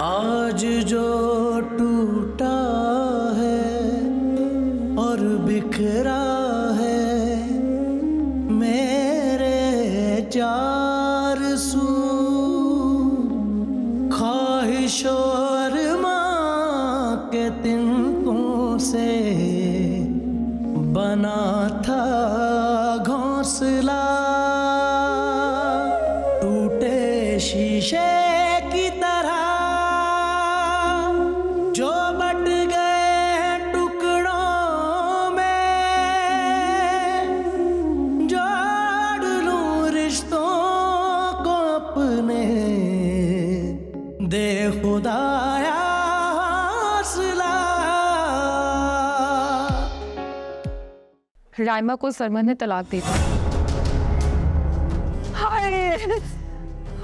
आज जो टूटा है और बिखरा है मेरे चार सू, ख्वाहिशों और माँ के तिनकों से बना था घोंसला, टूटे शीशे की तरह जो बट गए टुकड़ों में, जोड़ लूं रिश्तों को अपने, दे खुदाया हौसला। राइमा को सरमन ने तलाक दे दी। हाय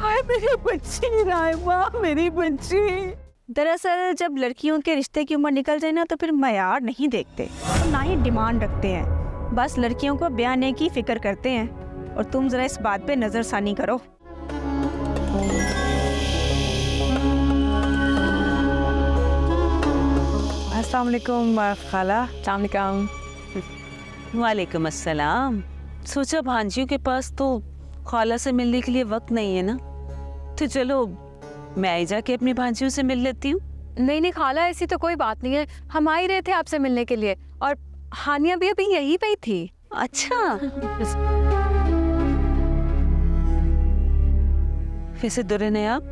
हाय मेरी बच्ची राइमा, मेरी बच्ची। दरअसल जब लड़कियों के रिश्ते की उम्र निकल जाए ना तो फिर मयार नहीं देखते और ना ही डिमांड रखते हैं, बस लड़कियों को ब्याह करने की फिक्र करते हैं। और तुम जरा इस बात पे नजरसानी करो। अस्सलाम वालेकुम खाला। अस्सलाम वालेकुम। वालेकुम अस्सलाम। सोचा भांजियों के पास तो खाला से मिलने के लिए वक्त नहीं है ना, तो चलो मैं ही जाके अपनी भांजियों से मिल लेती हूँ। नहीं नहीं खाला, ऐसी तो कोई बात नहीं है, हम आ ही रहे थे आपसे मिलने के लिए और हानिया भी अभी यहीं पे ही थी। अच्छा वैसे दुर्नयाब,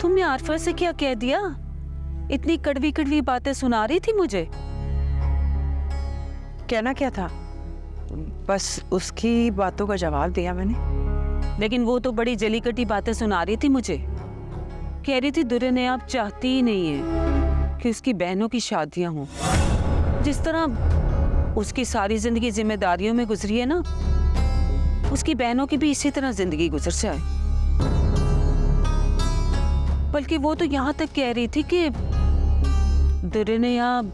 तुमने आरफा से क्या कह दिया? इतनी कड़वी कड़वी बातें सुना रही थी मुझे। कहना क्या था, बस उसकी बातों का जवाब दिया मैंने। लेकिन वो तो बड़ी जली कटी बातें सुना रही थी मुझे। कह रही थी दुर्नयाब चाहती ही नहीं है कि उसकी बहनों की शादियां हों। जिस तरह उसकी सारी जिंदगी जिम्मेदारियों में गुजरी है ना, उसकी बहनों की भी इसी तरह जिंदगी गुजर जाए। बल्कि वो तो यहाँ तक कह रही थी कि दुर्नयाब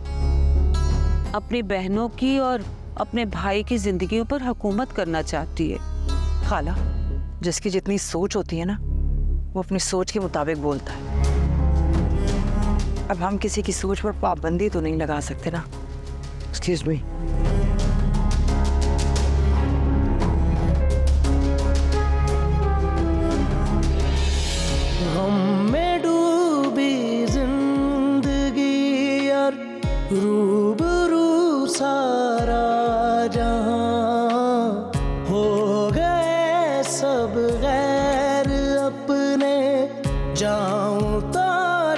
अपनी बहनों की और अपने भाई की जिंदगियों पर हुकूमत करना चाहती है। खाला, जिसकी जितनी सोच होती है ना, वो अपनी सोच के मुताबिक बोलता है। अब हम किसी की सोच पर पाबंदी तो नहीं लगा सकते ना। Excuse me. गम में डूबी जिंदगी और रूबरू सारा जहां, हो गए सब गैर अपने, जाऊं तो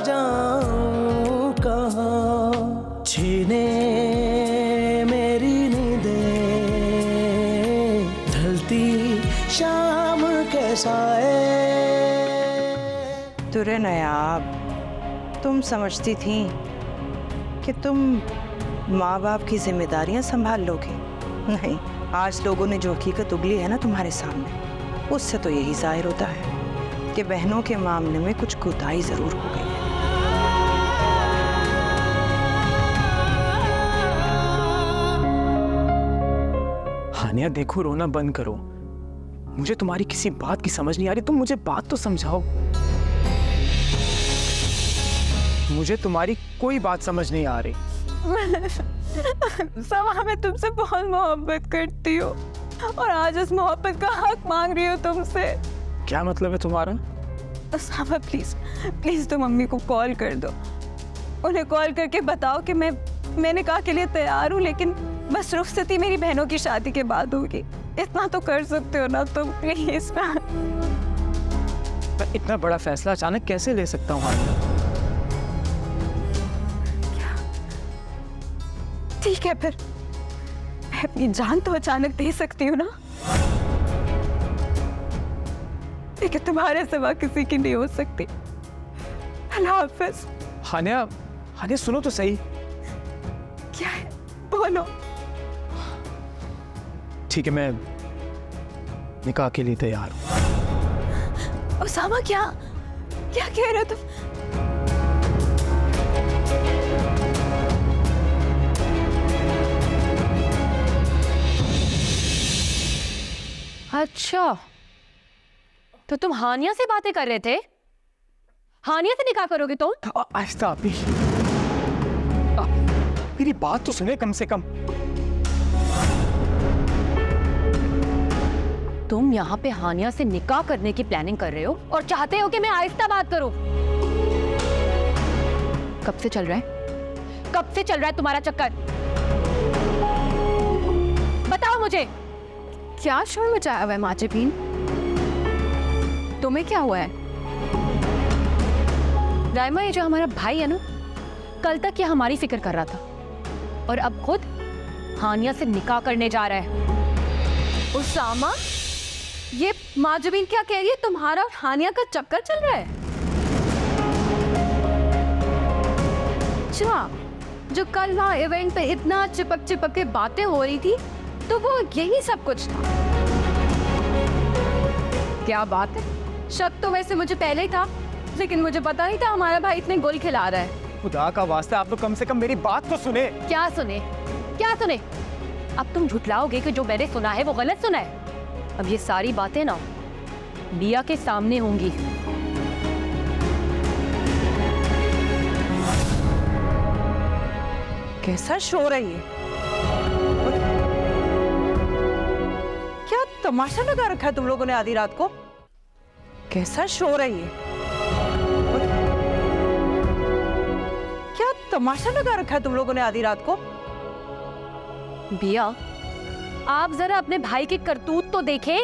जाऊं कहाँ, छीने मेरी नींदें ढलती शाम के साए। दुर्नयाब, तुम समझती थी कि तुम माँ बाप की जिम्मेदारियां संभाल लोगे। नहीं, आज लोगों ने जो हकीकत उगली है ना तुम्हारे सामने, उससे तो यही जाहिर होता है कि बहनों के मामले में कुछ कोताही जरूर हो गई है। हानिया देखो, रोना बंद करो। मुझे तुम्हारी किसी बात की समझ नहीं आ रही, तुम मुझे बात तो समझाओ। मुझे तुम्हारी कोई बात समझ नहीं आ रही। समा, मैं तुमसे बहुत मोहब्बत करती हूँ और आज उस मोहब्बत का हक मांग रही हूँ तुमसे। क्या मतलब है तुम्हारा? समा प्लीज प्लीज तुम मम्मी को कॉल कर दो, उन्हें कॉल करके बताओ कि मैंने कहा के लिए तैयार हूँ, लेकिन बस रुखसती मेरी बहनों की शादी के बाद होगी। इतना तो कर सकते हो ना तुम, प्लीज ना। मैं इतना बड़ा फैसला अचानक कैसे ले सकता हूँ हानिया? ठीक है फिर, मैं अपनी जान तो अचानक दे सकती हूँ ना, लेकिन तुम्हारे सिवा किसी की नहीं हो सकती। अल्लाह हाफिज। हानिया, हानिया सुनो तो सही। क्या है, बोलो। ठीक है, मैं निकाह के लिए तैयार हूँ। उसामा, क्या क्या कह रहे हो तुम? अच्छा, तो तुम हानिया से बातें कर रहे थे? हानिया से निकाह करोगे तुम? आहिस्ता आपी, मेरी बात तो सुने कम से कम। तुम यहाँ पे हानिया से निकाह करने की प्लानिंग कर रहे हो और चाहते हो कि मैं आहिस्ता बात करूं। कब से चल रहा है? कब से चल रहा है तुम्हारा चक्कर? बताओ मुझे। क्या शोर मचाया हुआ है माचेपीन? तुम्हें क्या हुआ है? राइमा, ये जो हमारा भाई है ना, कल तक ये हमारी फिक्र कर रहा था और अब खुद हानिया से निकाह करने जा रहा है। उसामा, ये माजबीन क्या कह रही है? तुम्हारा और हानिया का चक्कर चल रहा है? अच्छा, जो कल वहाँ इवेंट पे इतना चिपक चिपक के बातें हो रही थी, तो वो यही सब कुछ था। क्या बात है, शक तो वैसे मुझे पहले ही था, लेकिन मुझे पता नहीं था हमारा भाई इतने गोल खिला रहा है। खुदा का वास्ता, आप तो कम से कम मेरी बात तो सुने। क्या सुने? क्या सुने? अब तुम झुठलाओगे कि जो मैंने सुना है वो गलत सुना है। अब ये सारी बातें ना बिया के सामने होंगी। कैसा शोर है ये? क्या तमाशा लगा रखा है तुम लोगों ने आधी रात को? कैसा शोर है ये? क्या तमाशा लगा रखा है तुम लोगों ने आधी रात को? बिया, आप जरा अपने भाई की करतूत तो देखें।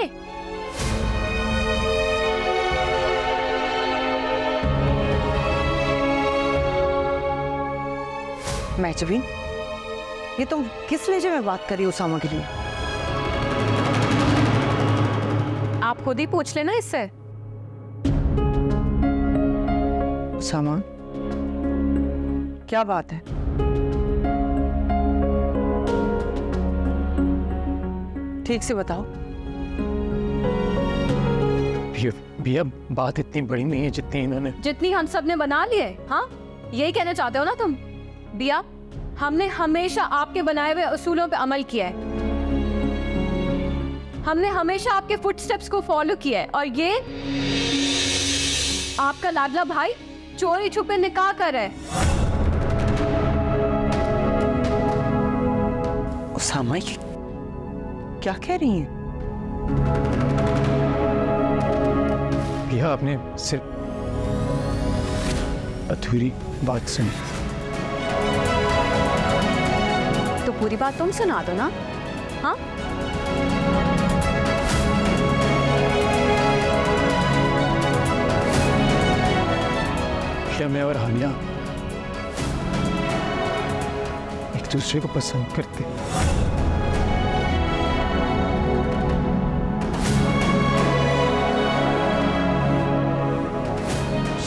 महजबीन, ये तुम किस लहजे में बात कर रही हो उसामा के लिए? आप खुद ही पूछ लेना इससे। उसामा, क्या बात है? ठीक से बताओ। भैया, बात इतनी बड़ी नहीं है जितनी इन्होंने। जितनी हम सब ने बना ली है। हाँ, यही कहना चाहते हो ना तुम? बिया, हमने हमेशा आपके बनाए हुए उसूलों पे अमल किया है। हमने हमेशा आपके फुटस्टेप्स को फॉलो किया है, और ये आपका लाडला भाई चोरी छुपे निकाह कर रहा है। उसामा, क्या कह रही हैं? भैया, आपने सिर्फ अधूरी बात सुनी। तो पूरी बात तुम सुना दो ना। हाँ, क्या मैं और हानिया एक दूसरे को पसंद करते?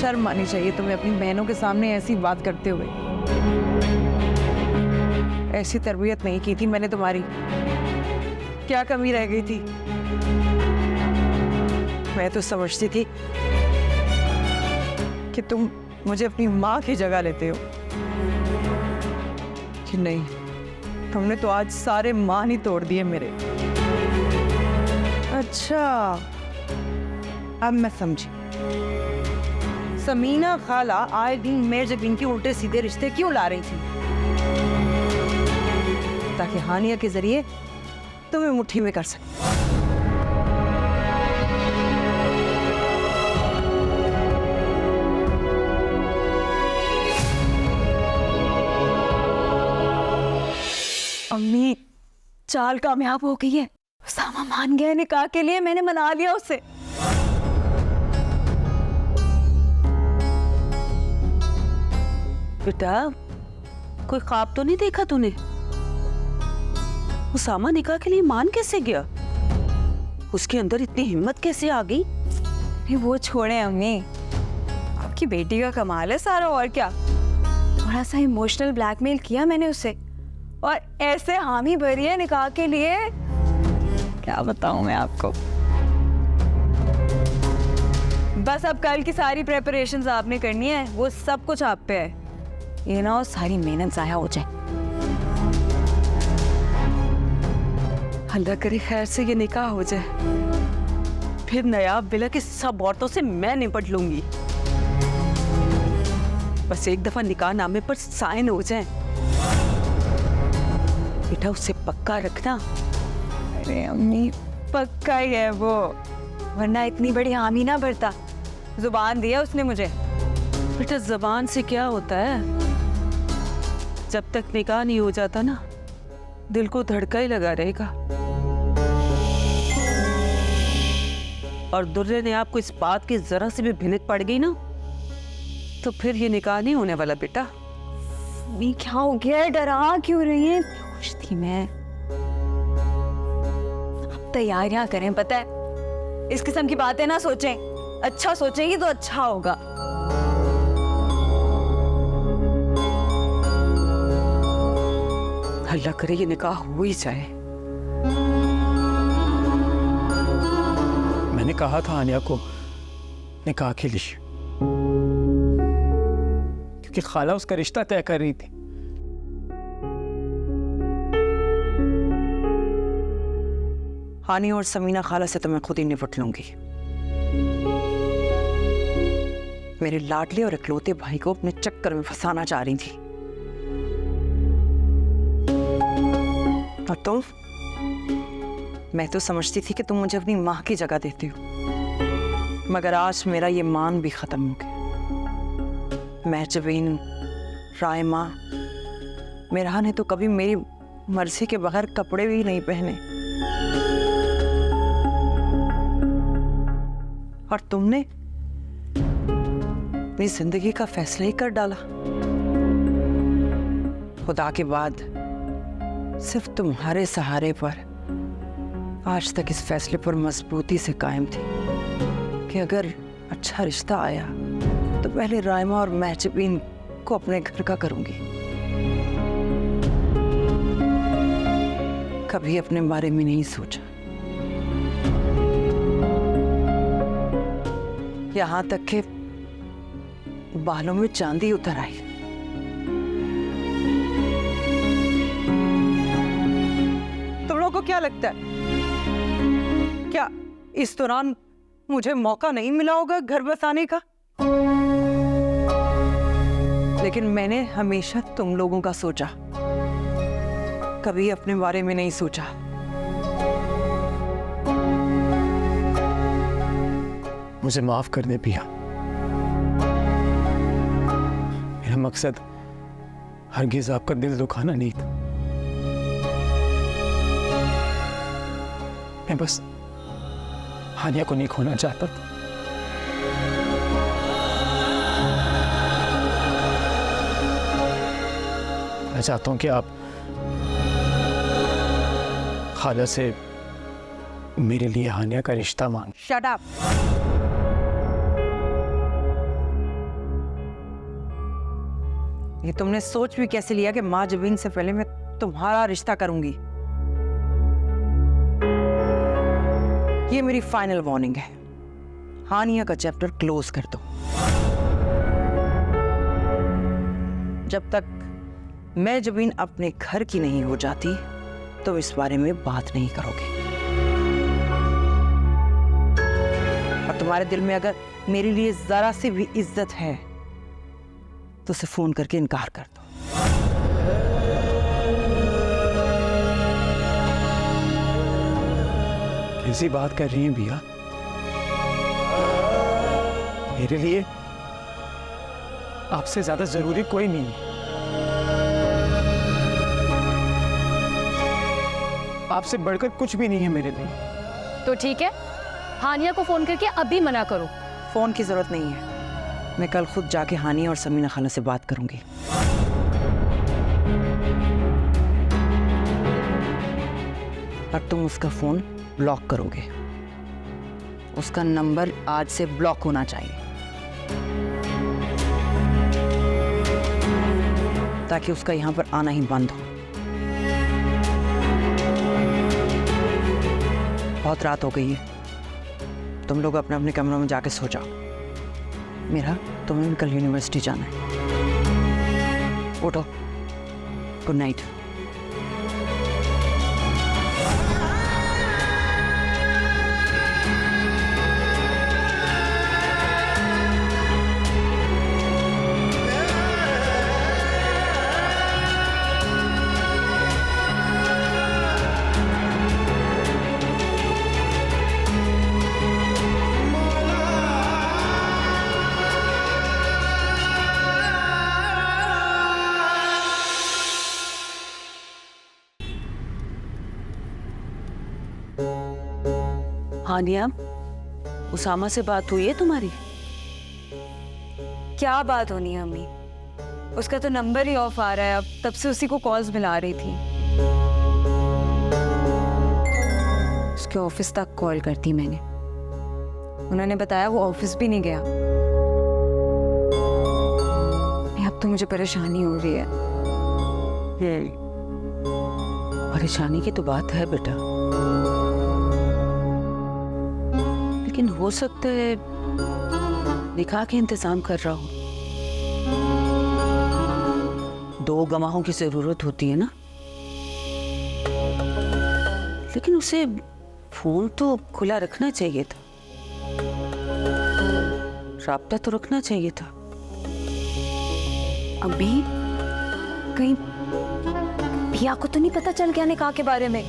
शर्म आनी चाहिए तुम्हें अपनी बहनों के सामने ऐसी बात करते हुए। ऐसी तरबियत नहीं की थी मैंने तुम्हारी। क्या कमी रह गई थी? मैं तो समझती थी कि तुम मुझे अपनी माँ की जगह लेते हो, कि नहीं, तुमने तो आज सारे मान ही तोड़ दिए मेरे। अच्छा, अब मैं समझी। समीना खाला आए दिन मेजबीन के उल्टे सीधे रिश्ते क्यों ला रही थी? ताकि हानिया के जरिए तुम्हें मुट्ठी में कर सके। अम्मी, चाल कामयाब हो गई है। उसामा मान गया निकाह के लिए, मैंने मना लिया उसे। बेटा, कोई ख्वाब तो नहीं देखा तूने? उसामा निकाह के लिए मान कैसे गया? उसके अंदर इतनी हिम्मत कैसे आ गई? वो छोड़े अम्मी, आपकी बेटी का कमाल है सारा। और क्या, थोड़ा सा इमोशनल ब्लैकमेल किया मैंने उसे, और ऐसे हामी भरी है निकाह के लिए, क्या बताऊं मैं आपको। बस अब कल की सारी प्रेपरेशंस आपने करनी है, वो सब कुछ आप पे है। ये ना हो सारी मेहनत जाया हो जाए। अल्लाह करे खैर से ये निकाह हो जाए, फिर नयाब बिला की सब औरतों से मैं निपट लूंगी। बस एक दफा निकाह नामे पर साइन हो जाए। बेटा उससे पक्का रखना। अरे अम्मी पक्का ही है वो, वरना इतनी बड़ी हामी ना भरता। जुबान दिया उसने मुझे। बेटा जबान से क्या होता है, जब तक निकाह नहीं हो जाता ना दिल को धड़का ही लगा रहेगा। और दुर्रे ने आपको इस बात की जरा से भी भिनक पड़ गई ना तो फिर ये निकाह नहीं होने वाला बेटा। अम्मी क्या हो गया, डरा क्यों रही है? खुश थी मैं। अब तैयारियां करें, पता है इस किस्म की बातें ना सोचें, अच्छा सोचेंगी तो अच्छा होगा। अल्लाह करे ये निकाह हो ही जाए। मैंने कहा था हानिया को निकाह के लिए, क्योंकि खाला उसका रिश्ता तय कर रही थी। हानी और समीना खाला से तो मैं खुद ही निपट लूंगी। मेरे लाडले और इकलौते भाई को अपने चक्कर में फंसाना चाह रही थी। और तुम, मैं तो समझती थी कि तुम मुझे अपनी माँ की जगह देती हो, मगर आज मेरा ये मान भी खत्म हो गया। महजबीन, रायमा, मेरा ने तो कभी मेरी मर्जी के बगैर कपड़े भी नहीं पहने, और तुमने अपनी जिंदगी का फैसला ही कर डाला। खुदा के बाद सिर्फ तुम्हारे सहारे पर आज तक इस फैसले पर मजबूती से कायम थी कि अगर अच्छा रिश्ता आया तो पहले रायमा और महजबीन को अपने घर का करूंगी, कभी अपने बारे में नहीं सोचा। यहां तक कि बालों में चांदी उतर आई। तुम लोगों को क्या लगता है, क्या इस दौरान मुझे मौका नहीं मिला होगा घर बसाने का? लेकिन मैंने हमेशा तुम लोगों का सोचा, कभी अपने बारे में नहीं सोचा। मुझे माफ कर दे पिया। मेरा मकसद हरगिज आपका दिल दुखाना नहीं था। मैं बस हानिया को नहीं खोना चाहता था। मैं चाहता हूं कि आप खाला से मेरे लिए हानिया का रिश्ता मांग। Shut up. ये तुमने सोच भी कैसे लिया कि माँ जबीन से पहले मैं तुम्हारा रिश्ता करूंगी? ये मेरी फाइनल वार्निंग है। हानिया का चैप्टर क्लोज कर दो। जब तक मैं जबीन अपने घर की नहीं हो जाती तो इस बारे में बात नहीं करोगे। और तुम्हारे दिल में अगर मेरे लिए जरा सी भी इज्जत है तो उसे फोन करके इनकार कर दो। कैसी बात कर रही हैं भैया? मेरे लिए आपसे ज्यादा जरूरी कोई नहीं है। आपसे बढ़कर कुछ भी नहीं है मेरे लिए। तो ठीक है, हानिया को फोन करके अभी मना करो। फोन की जरूरत नहीं है, मैं कल खुद जाके हानिया और समीना खाला से बात करूंगी। और तुम उसका फोन ब्लॉक करोगे। उसका नंबर आज से ब्लॉक होना चाहिए, ताकि उसका यहां पर आना ही बंद हो। बहुत रात हो गई है, तुम लोग अपने अपने कमरों में जाके सो जाओ। मेरा तुम्हें भी कल यूनिवर्सिटी जाना है। उठो, गुड नाइट। हानिया, उसामा से बात हुई है तुम्हारी? क्या बात होनी है अम्मी, उसका तो नंबर ही ऑफ आ रहा है अब, तब से उसी को कॉल्स मिला रही थी। उसके ऑफिस तक कॉल करती मैंने, उन्होंने बताया वो ऑफिस भी नहीं गया। अब तो मुझे परेशानी हो रही है। परेशानी की तो बात है बेटा, लेकिन हो सकता है निकाह के इंतजाम कर रहा हो। 2 गवाहों की जरूरत होती है ना, लेकिन उसे फोन तो खुला रखना चाहिए था, राब्ता तो रखना चाहिए था। अभी कहीं पिया को तो नहीं पता चल गया निकाह के बारे में?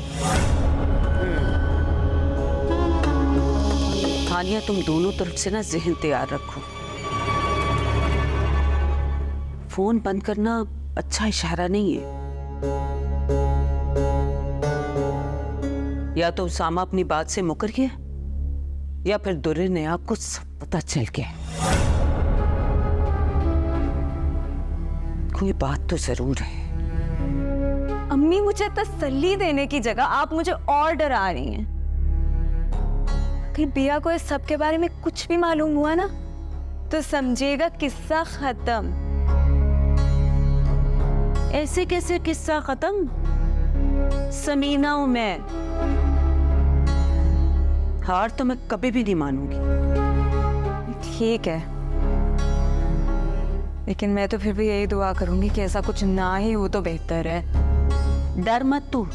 हानिया, तुम दोनों तरफ से ना जहन तैयार रखो। फोन बंद करना अच्छा इशारा नहीं है। या तो उसामा अपनी बात से मुकर गया, या फिर दुर्रे ने आपको सब पता चल गया। कोई बात तो जरूर है। अम्मी, मुझे तसल्ली देने की जगह आप मुझे और डरा रही हैं। कहीं पिया को इस सब के बारे में कुछ भी मालूम हुआ ना, तो समझिएगा किस्सा खत्म। ऐसे कैसे किस्सा खत्म? समीना हूं मैं, हार तो मैं कभी भी नहीं मानूंगी। ठीक है, लेकिन मैं तो फिर भी यही दुआ करूंगी कि ऐसा कुछ ना ही हो तो बेहतर है। डर मत तू,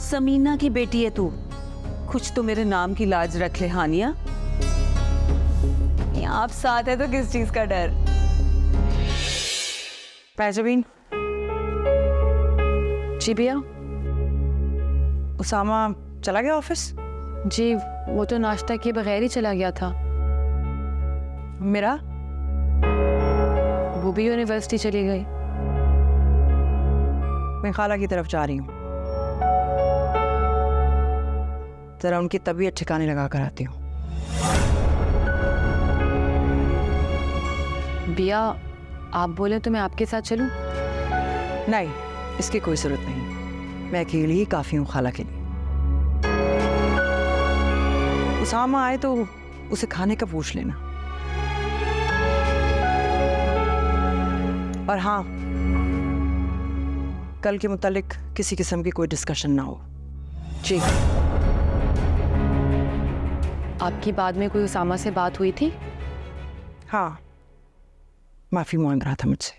समीना की बेटी है तू, कुछ तो मेरे नाम की लाज रख ले हानिया। आप साथ है तो किस चीज का डर? पैजबीन, जी भैया। उसामा चला गया ऑफिस? जी, वो तो नाश्ता किए बगैर ही चला गया था। मेरा वो भी यूनिवर्सिटी चली गई। मैं खाला की तरफ जा रही हूँ, जरा उनकी तबीयत ठिकाने लगा कर आती हूँ। भैया, आप बोले तो मैं आपके साथ चलूं? नहीं, इसकी कोई जरूरत नहीं, मैं अकेली ही काफी हूँ खाला के लिए। उसामा आए तो उसे खाने का पूछ लेना। और हाँ, कल के मुतालिक किसी किस्म की कोई डिस्कशन ना हो। जी। आपकी बाद में कोई उसामा से बात हुई थी? हाँ, माफी मांग रहा था मुझसे,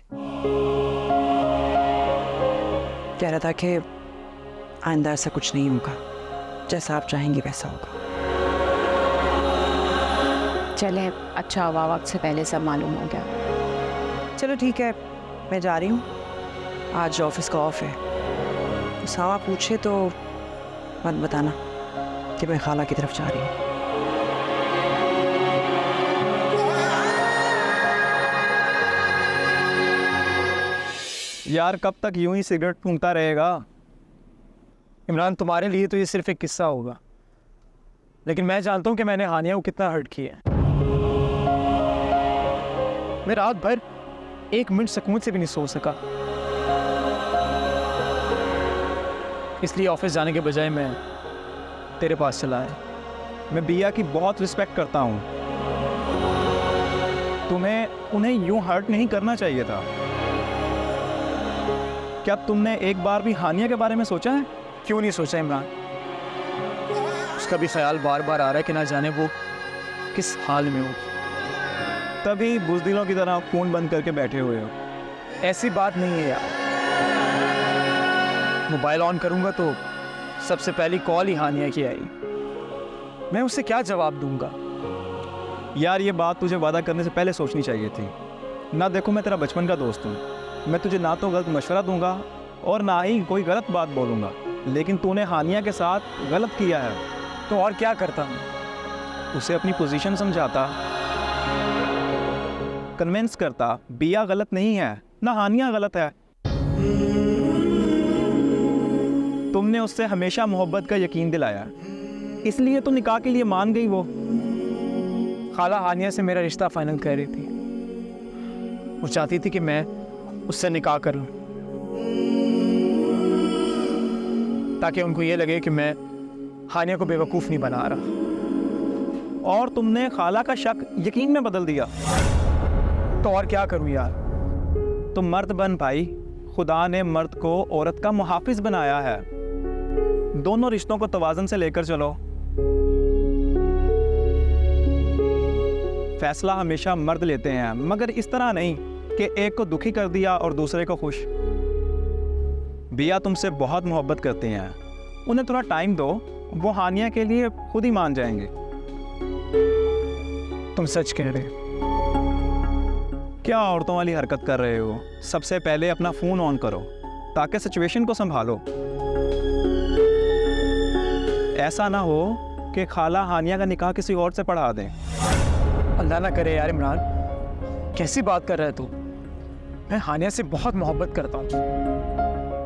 कह रहा था कि आइंदा ऐसा कुछ नहीं होगा, जैसा आप चाहेंगे वैसा होगा। चले, अच्छा हुआ वक्त से पहले सब मालूम हो गया। चलो ठीक है, मैं जा रही हूँ, आज ऑफिस का ऑफ है। उसामा पूछे तो मत बताना कि मैं खाला की तरफ जा रही हूँ। यार, कब तक यूं ही सिगरेट फूंकता रहेगा? इमरान, तुम्हारे लिए तो ये सिर्फ एक किस्सा होगा, लेकिन मैं जानता हूं कि मैंने हानिया को कितना हर्ट किया है। मैं रात भर 1 मिनट सुकून से भी नहीं सो सका, इसलिए ऑफिस जाने के बजाय मैं तेरे पास चला आया। मैं बिया की बहुत रिस्पेक्ट करता हूँ, तुम्हें उन्हें यूं हर्ट नहीं करना चाहिए था। क्या तुमने एक बार भी हानिया के बारे में सोचा है? क्यों नहीं सोचा इमरान? उसका भी ख्याल बार बार आ रहा है कि ना जाने वो किस हाल में हो, तभी बुज़दिलों की तरह फ़ोन बंद करके बैठे हुए हो। ऐसी बात नहीं है यार, मोबाइल ऑन करूंगा तो सबसे पहली कॉल ही हानिया की आई। मैं उससे क्या जवाब दूंगा? यार, ये बात तुझे वादा करने से पहले सोचनी चाहिए थी ना। देखो, मैं तेरा बचपन का दोस्त हूँ, मैं तुझे ना तो गलत मशवरा दूंगा और ना ही कोई गलत बात बोलूँगा, लेकिन तूने हानिया के साथ गलत किया है तो और क्या करता मैं? उसे अपनी पोजीशन समझाता, कन्विंस करता, बिया गलत नहीं है ना हानिया गलत है। तुमने उससे हमेशा मोहब्बत का यकीन दिलाया, इसलिए तो निकाह के लिए मान गई वो। खाला हानिया से मेरा रिश्ता फाइनल कर रही थी। वो चाहती थी कि मैं उससे निकाह कर लूं, ताकि उनको ये लगे कि मैं हानिया को बेवकूफ़ नहीं बना रहा। और तुमने खाला का शक यकीन में बदल दिया। तो और क्या करूं यार, तुम मर्द बन भाई। खुदा ने मर्द को औरत का मुहाफिज बनाया है। दोनों रिश्तों को तवाज़ुन से लेकर चलो। फैसला हमेशा मर्द लेते हैं, मगर इस तरह नहीं कि एक को दुखी कर दिया और दूसरे को खुश। बिया तुमसे बहुत मोहब्बत करते हैं, उन्हें थोड़ा टाइम दो, वो हानिया के लिए खुद ही मान जाएंगे। तुम सच कह रहे हो। क्या औरतों वाली हरकत कर रहे हो? सबसे पहले अपना फ़ोन ऑन करो ताकि सिचुएशन को संभालो। ऐसा ना हो कि खाला हानिया का निकाह किसी और से पढ़ा दें। अल्लाह ना करे यार इमरान, कैसी बात कर रहा है तू? मैं हानिया से बहुत मोहब्बत करता हूँ।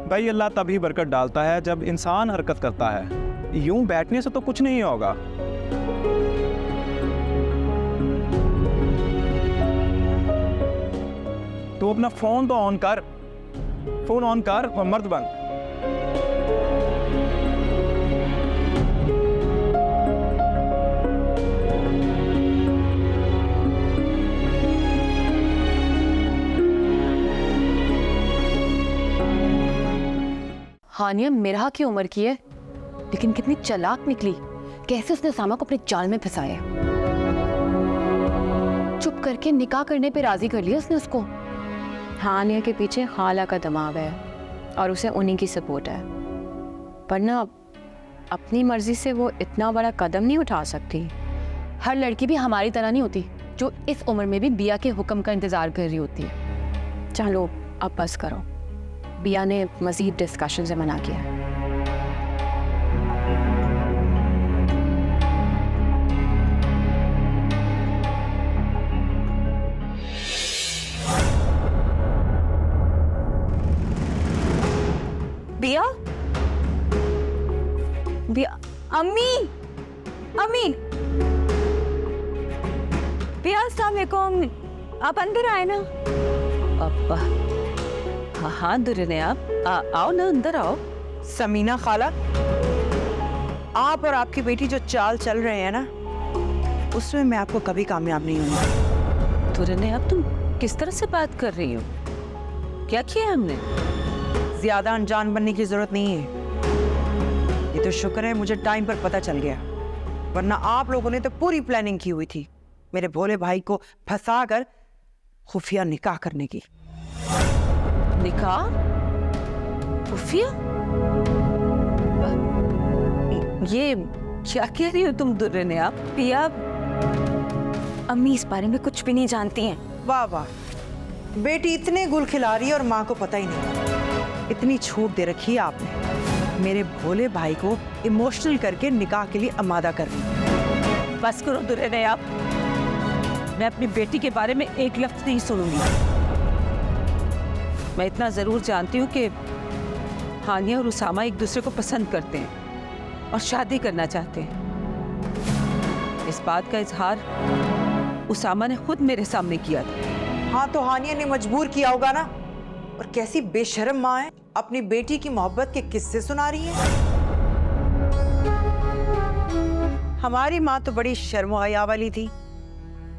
भाई अल्लाह तभी बरकत डालता है जब इंसान हरकत करता है। यूं बैठने से तो कुछ नहीं होगा। तो अपना फोन तो ऑन कर, फोन ऑन कर और मर्द बन। हानिया मेरा की उम्र की है, लेकिन कितनी चालाक निकली। कैसे उसने सामा को अपने जाल में फंसाया। चुप करके निकाह करने पे राजी कर लिया उसने उसको। हानिया के पीछे खाला का दिमाग है और उसे उन्हीं की सपोर्ट है, वरना अपनी मर्जी से वो इतना बड़ा कदम नहीं उठा सकती। हर लड़की भी हमारी तरह नहीं होती जो इस उम्र में भी बिया के हुक्म का इंतजार कर रही होती है। चलो अब बस करो, बिया ने मजीद डिस्कशन से मना किया है। बिया, बिया, अम्मी, अम्मी, बिया, अस्सलाम वालेकुम। आप अंदर आए ना? अब्बा, हाँ हाँ दुर्ने, आप आओ ना, अंदर आओ। समीना खाला, आप और आपकी बेटी जो चाल चल रहे हैं ना, उसमें मैं आपको कभी कामयाब नहीं होंगी। दुर्ने, अब तुम किस तरह से बात कर रही हो? क्या किया हमने? ज्यादा अनजान बनने की जरूरत नहीं है। ये तो शुक्र है मुझे टाइम पर पता चल गया, वरना आप लोगों ने तो पूरी प्लानिंग की हुई थी मेरे भोले भाई को फंसाकर खुफिया निकाह करने की। निकाह? खुफिया? ये क्या कह रही हो तुम दुर्ने? आप बिया, अम्मी इस बारे में कुछ भी नहीं जानती हैं। वाह वाह, बेटी इतने गुल खिला रही है और माँ को पता ही नहीं। इतनी छूट दे रखी है आपने मेरे भोले भाई को इमोशनल करके निकाह के लिए आमादा कर रही। बस करो दुर्ने, आप। मैं अपनी बेटी के बारे में एक लफ्ज नहीं सुनूंगी। मैं इतना जरूर जानती हूँ कि हानिया और उसामा एक दूसरे को पसंद करते हैं और शादी करना चाहते हैं। इस बात का इजहार उसामा ने खुद मेरे सामने किया था। हाँ तो हानिया ने मजबूर किया होगा ना। और कैसी बेशर्म माँ है, अपनी बेटी की मोहब्बत के किस्से सुना रही है। हमारी माँ तो बड़ी शर्म हया वाली थी,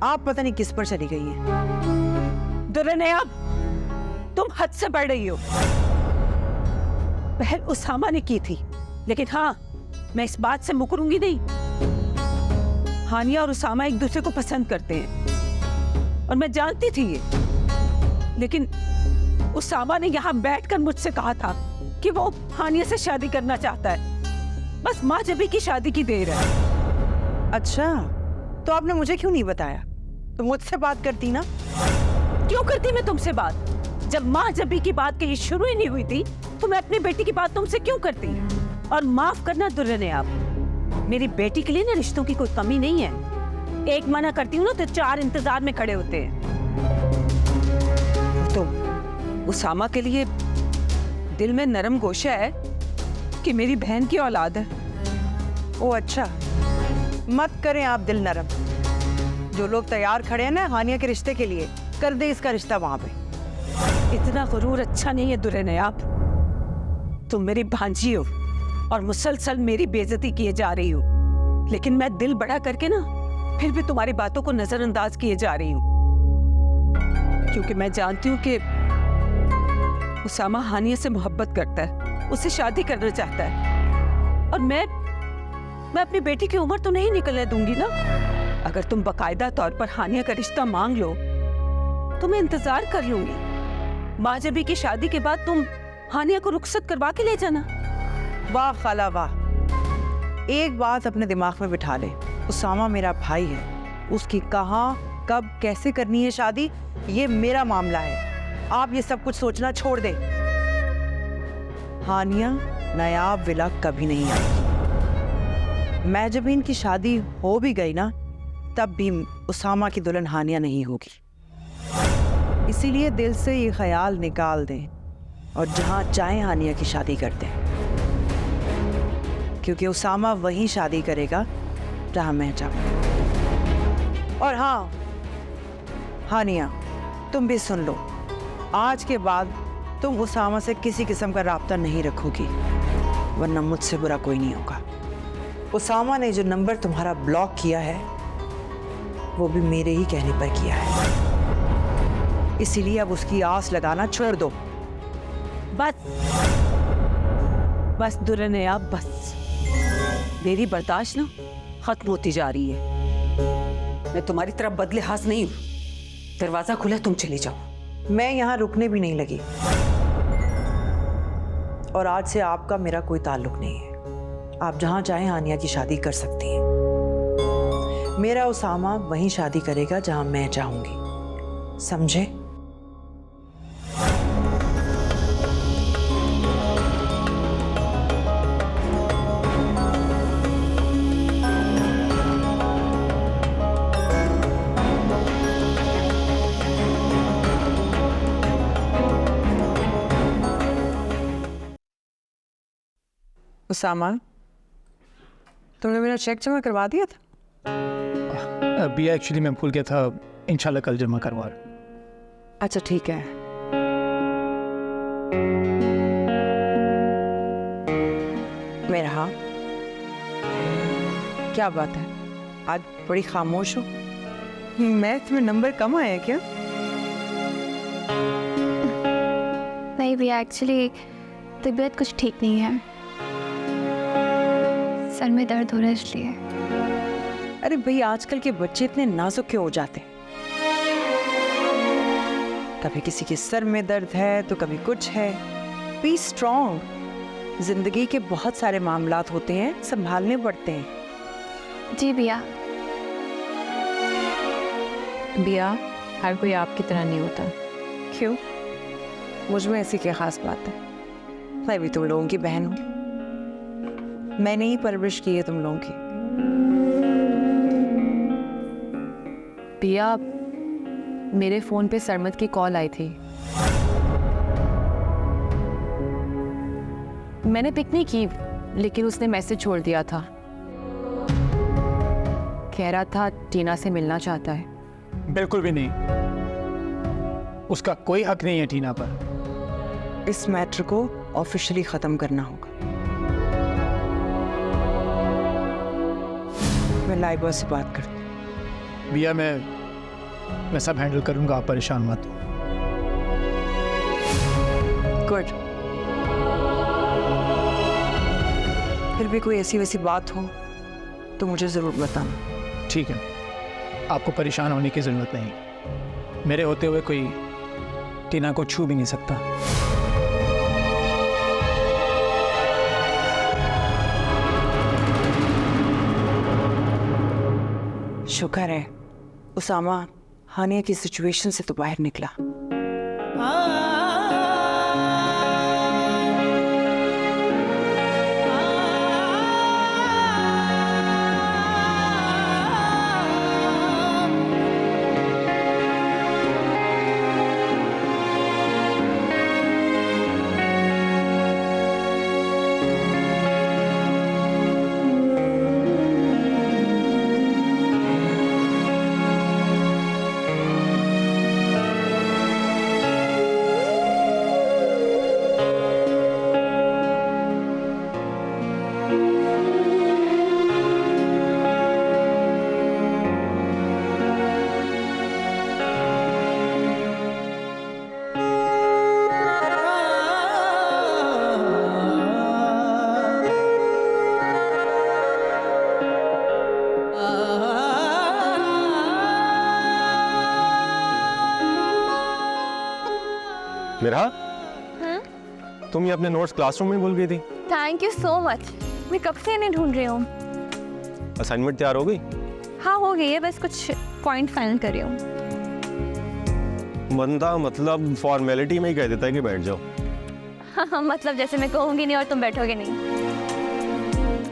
आप पता नहीं किस पर चली गई हैं। दुर्ने, आप तुम हद से बढ़ रही हो। पहल उसामा ने की थी, लेकिन हाँ, मैं इस बात से मुकरूंगी नहीं। हानिया और उसामा एक दूसरे को पसंद करते हैं और मैं जानती थी ये, लेकिन उसामा ने यहाँ बैठकर मुझसे कहा था कि वो हानिया से शादी करना चाहता है। बस माँ जबी की शादी की देर है। अच्छा, तो आपने मुझे क्यों नहीं बताया? तो मुझसे बात करती ना। क्यों करती मैं तुमसे बात? जब माँ जबी की बात कहीं शुरू ही नहीं हुई थी तो मैं अपनी बेटी की बात तुमसे क्यों करती? और माफ करना दुर्ने, आप, मेरी बेटी के लिए ना रिश्तों की कोई कमी नहीं है। एक मना करती हूँ ना तो चार इंतजार में खड़े होते हैं। तो उसामा के लिए दिल में नरम गोशा है कि मेरी बहन की औलाद है, ओ अच्छा, मत करें आप दिल नरम। जो लोग तैयार खड़े हैं ना हानिया के रिश्ते के लिए, कर दे इसका रिश्ता वहां पे। इतना गुरूर अच्छा नहीं है दुर्नयाब। तुम मेरी भांजी हो और मुसलसल मेरी बेइज्जती किए जा रही हो, लेकिन मैं दिल बड़ा करके ना फिर भी तुम्हारी बातों को नजरअंदाज किए जा रही हूँ, क्योंकि मैं जानती हूँ कि उसामा हानिया से मोहब्बत करता है, उससे शादी करना चाहता है। और मैं अपनी बेटी की उम्र तो नहीं निकलने दूंगी ना। अगर तुम बाकायदा तौर पर हानिया का रिश्ता मांग लो तो मैं इंतजार कर लूंगी। माजबी की शादी के बाद तुम हानिया को रुखसत करवा के ले जाना। वाह खाला वाह, एक बात अपने दिमाग में बिठा ले, उसामा मेरा भाई है, उसकी कहाँ कब कैसे करनी है शादी ये मेरा मामला है। आप ये सब कुछ सोचना छोड़ दे। हानिया नायाब विला कभी नहीं आएगी। मैं जब इनकी शादी हो भी गई ना, तब भी उसामा की दुल्हन हानिया नहीं होगी। इसीलिए दिल से ये ख्याल निकाल दें और जहां चाहे हानिया की शादी कर दें, क्योंकि उसामा वहीं शादी करेगा जहां मैं चाहूं। और हाँ हानिया, तुम भी सुन लो, आज के बाद तुम उसामा से किसी किस्म का राब्ता नहीं रखोगी, वरना मुझसे बुरा कोई नहीं होगा। उसामा ने जो नंबर तुम्हारा ब्लॉक किया है वो भी मेरे ही कहने पर किया है, इसीलिए अब उसकी आस लगाना छोड़ दो। बस दुर्नयाब, बस मेरी बर्दाश्त ना खत्म होती जा रही है। मैं तुम्हारी तरफ बदलिहाज नहीं हूं। दरवाजा खुला, तुम चली जाओ। मैं यहाँ रुकने भी नहीं लगी, और आज से आपका मेरा कोई ताल्लुक नहीं है। आप जहाँ चाहें हानिया की शादी कर सकती हैं। मेरा उसामा वहीं शादी करेगा जहाँ मैं चाहूंगी, समझे? उसामा, तुमने मेरा चेक जमा करवा दिया था? अभी एक्चुअली मैं भूल गया था, इंशाल्लाह कल जमा करवा रहा। अच्छा ठीक है। मेरा हाँ, क्या बात है, आज बड़ी खामोश हो? मैथ में नंबर कम आया क्या? नहीं भैया, एक्चुअली तबीयत कुछ ठीक नहीं है, सर में दर्द हो रहा है इसलिए। अरे भाई, आजकल के बच्चे इतने नाजुक क्यों हो जाते हैं? कभी किसी के सर में दर्द है तो कभी कुछ है। Be strong. जिंदगी के बहुत सारे मामलात होते हैं, संभालने पड़ते हैं। जी भैया। बिया, हर कोई आपकी तरह नहीं होता। क्यों? मुझ में ऐसी क्या खास बात है? मैं भी तुम लोगों की बहन हूँ, मैंने ही परवरिश की है तुम लोगों की। बिया, मेरे फोन पे सरमद की कॉल आई थी। मैंने पिक नहीं की, लेकिन उसने मैसेज छोड़ दिया था। कह रहा था टीना से मिलना चाहता है। बिल्कुल भी नहीं, उसका कोई हक नहीं है टीना पर। इस मैटर को ऑफिशियली खत्म करना होगा। मैं लाइबा से बात करती हूँ। बिया, मैं सब हैंडल करूंगा, आप परेशान मत हो। गुड। फिर भी कोई ऐसी वैसी बात हो तो मुझे जरूर बताना। ठीक है, आपको परेशान होने की जरूरत नहीं। मेरे होते हुए कोई टीना को छू भी नहीं सकता। शुक्र है उसामा हानिया की सिचुएशन से तो बाहर निकला। मेरा तुम ये अपने नोट्स क्लासरूम में भूल गई थी। Thank you so much. मैं कब से इन्हें ढूंढ रही हूँ। असाइनमेंट तैयार हो गई? हाँ हो गई है, बस कुछ पॉइंट फाइनल कर रही हूँ। बंदा मतलब फॉर्मेलिटी में ही कह देता है कि बैठ जाओ। हाँ, मतलब जैसे मैं कहूँगी नहीं और तुम बैठोगे नहीं।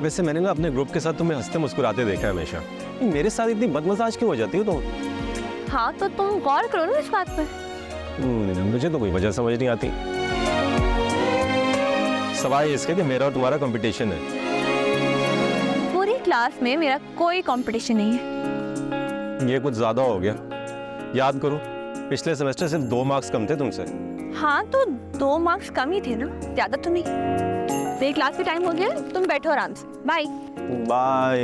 वैसे मैंने ना अपने ग्रुप के साथ तुम्हें हंसते मुस्कुराते देखा है हमेशा। मेरे साथ इतनी बदमजाज क्यों हो जाती हो तुम? हाँ तो तुम गौर करो ना इस बात पर। मुझे तो कोई वजह समझ नहीं आती। सवाल इसके कि मेरा और तुम्हारा कंपटीशन है। पूरी क्लास में मेरा कोई कंपटीशन नहीं है। ये कुछ ज्यादा हो गया। याद करो, पिछले सेमेस्टर सिर्फ 2 मार्क्स कम थे तुमसे। हाँ तो 2 मार्क्स कम ही थे ना, ज्यादा तो नहीं। तो क्लास का टाइम हो गया, तुम बैठो आराम से। Bye bye.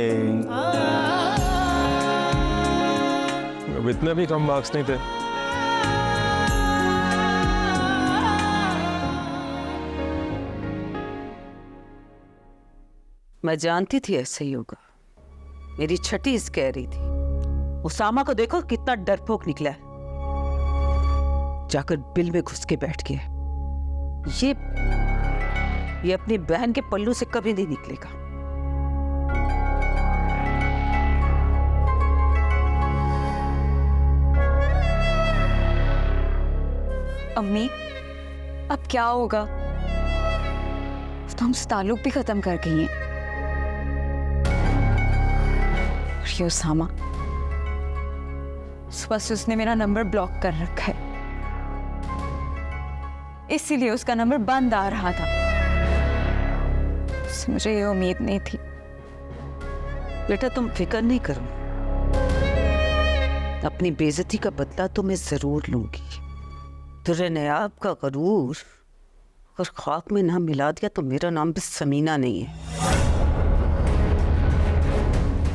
अब इतने भी कम मार्क्स नहीं थे। मैं जानती थी ऐसे ही होगा। मेरी छठी इस कह रही थी। उसामा को देखो कितना डरपोक निकला है। जाकर बिल में घुस के बैठ गया। ये अपनी बहन के पल्लू से कभी नहीं निकलेगा। अम्मी अब क्या होगा? तो हम ताल्लुक भी खत्म कर गई हैं। और ये उसामा, सुबह से उसने मेरा नंबर ब्लॉक कर रखा है, इसीलिए उसका नंबर बंद आ रहा था। उससे मुझे ये उम्मीद नहीं थी। बेटा तुम फिक्र नहीं करो, अपनी बेइज्जती का बदला तो मैं जरूर लूंगी। तुझे नयाब का गरूर और खाक में नाम मिला दिया तो मेरा नाम भी समीना नहीं है।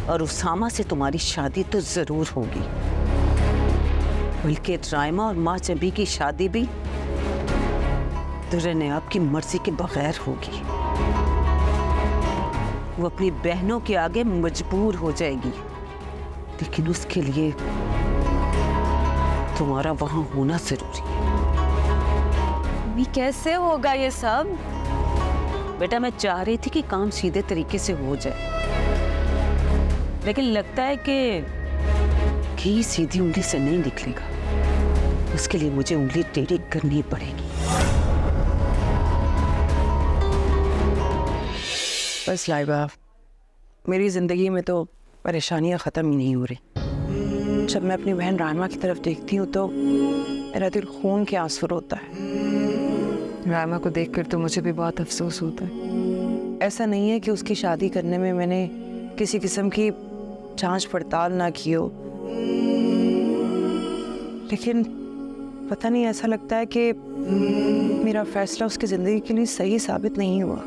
और उसामा से तुम्हारी शादी तो जरूर होगी, बल्कि राइमा और माँ चबी की शादी भी तुझे नयाब की मर्जी के बगैर होगी। वो अपनी बहनों के आगे मजबूर हो जाएगी, लेकिन उसके लिए तुम्हारा वहां होना जरूरी है। अम्मी कैसे होगा ये सब? बेटा मैं चाह रही थी कि काम सीधे तरीके से हो जाए, लेकिन लगता है कि घी सीधी उंगली से नहीं निकलेगा। उसके लिए मुझे उंगली टेढ़ी करनी पड़ेगी। बस लाइबा, मेरी ज़िंदगी में तो परेशानियां ख़त्म ही नहीं हो रही। जब मैं अपनी बहन राइमा की तरफ देखती हूँ तो मेरा दिल खून के आंसू रोता है। राइमा को देखकर तो मुझे भी बहुत अफसोस होता है। ऐसा नहीं है कि उसकी शादी करने में मैंने किसी किस्म की जांच पड़ताल ना की हो, लेकिन पता नहीं, ऐसा लगता है कि मेरा फैसला उसकी ज़िंदगी के लिए सही साबित नहीं हुआ।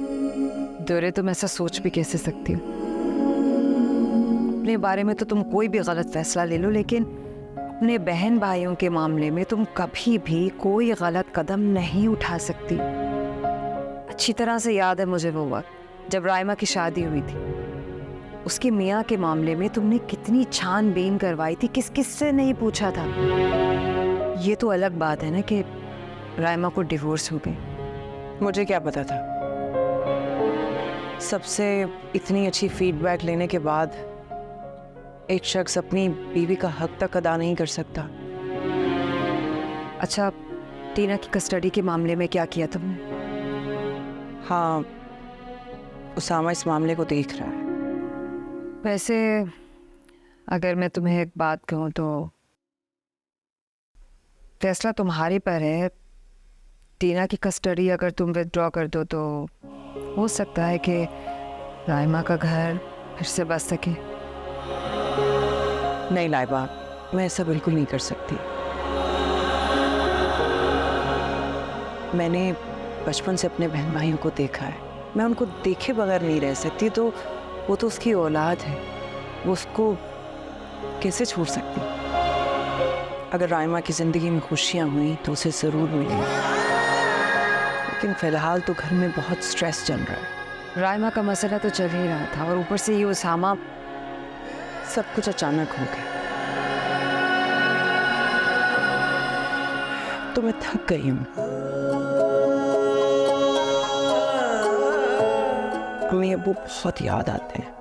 दुरे, तुम ऐसा सोच भी कैसे सकती हो? अपने बारे में तो तुम कोई भी गलत फैसला ले लो, लेकिन अपने बहन भाइयों के मामले में तुम कभी भी कोई गलत कदम नहीं उठा सकती। अच्छी तरह से याद है मुझे वो वक्त जब राइमा की शादी हुई थी। उसके मियाँ के मामले में तुमने कितनी छानबीन करवाई थी, किस किस से नहीं पूछा था। ये तो अलग बात है ना कि राइमा को डिवोर्स हो गई। मुझे क्या पता था? सबसे इतनी अच्छी फीडबैक लेने के बाद एक शख्स अपनी बीवी का हक तक अदा नहीं कर सकता। अच्छा, टीना की कस्टडी के मामले में क्या किया तुमने? हाँ, उसामा इस मामले को देख रहा है। वैसे अगर मैं तुम्हें एक बात कहूँ तो फैसला तुम्हारे पर है। टीना की कस्टडी अगर तुम विथड्रॉ कर दो तो हो सकता है कि राइमा का घर फिर से बस सके। नहीं लाइबा, मैं ऐसा बिल्कुल नहीं कर सकती। मैंने बचपन से अपने बहन भाइयों को देखा है, मैं उनको देखे बगैर नहीं रह सकती। तो वो तो उसकी औलाद है, वो उसको कैसे छोड़ सकती? अगर राइमा की ज़िंदगी में खुशियाँ हुई तो उसे ज़रूर मिलेंगी, लेकिन फ़िलहाल तो घर में बहुत स्ट्रेस चल रहा है। राइमा का मसला तो चल ही रहा था और ऊपर से ये उसामा, सब कुछ अचानक हो गया। तो मैं थक गई हूँ। मम्मी अब्बू बहुत याद आते हैं।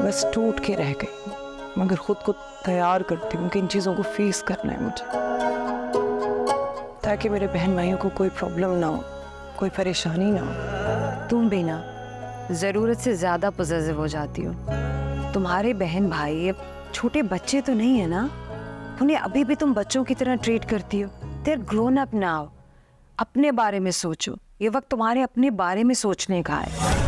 बस टूट के रह गई, मगर खुद को तैयार करती हूँ कि इन चीज़ों को फेस करना है मुझे, ताकि मेरे बहन भाइयों को कोई प्रॉब्लम ना हो, कोई परेशानी ना हो। तुम भी ना ज़रूरत से ज़्यादा पॉसेसिव हो जाती हो। तुम्हारे बहन भाई अब छोटे बच्चे तो नहीं है ना, उन्हें अभी भी तुम बच्चों की तरह ट्रीट करती हो। They are grown up now. अपने बारे में सोचो, ये वक्त तुम्हारे अपने बारे में सोचने का है।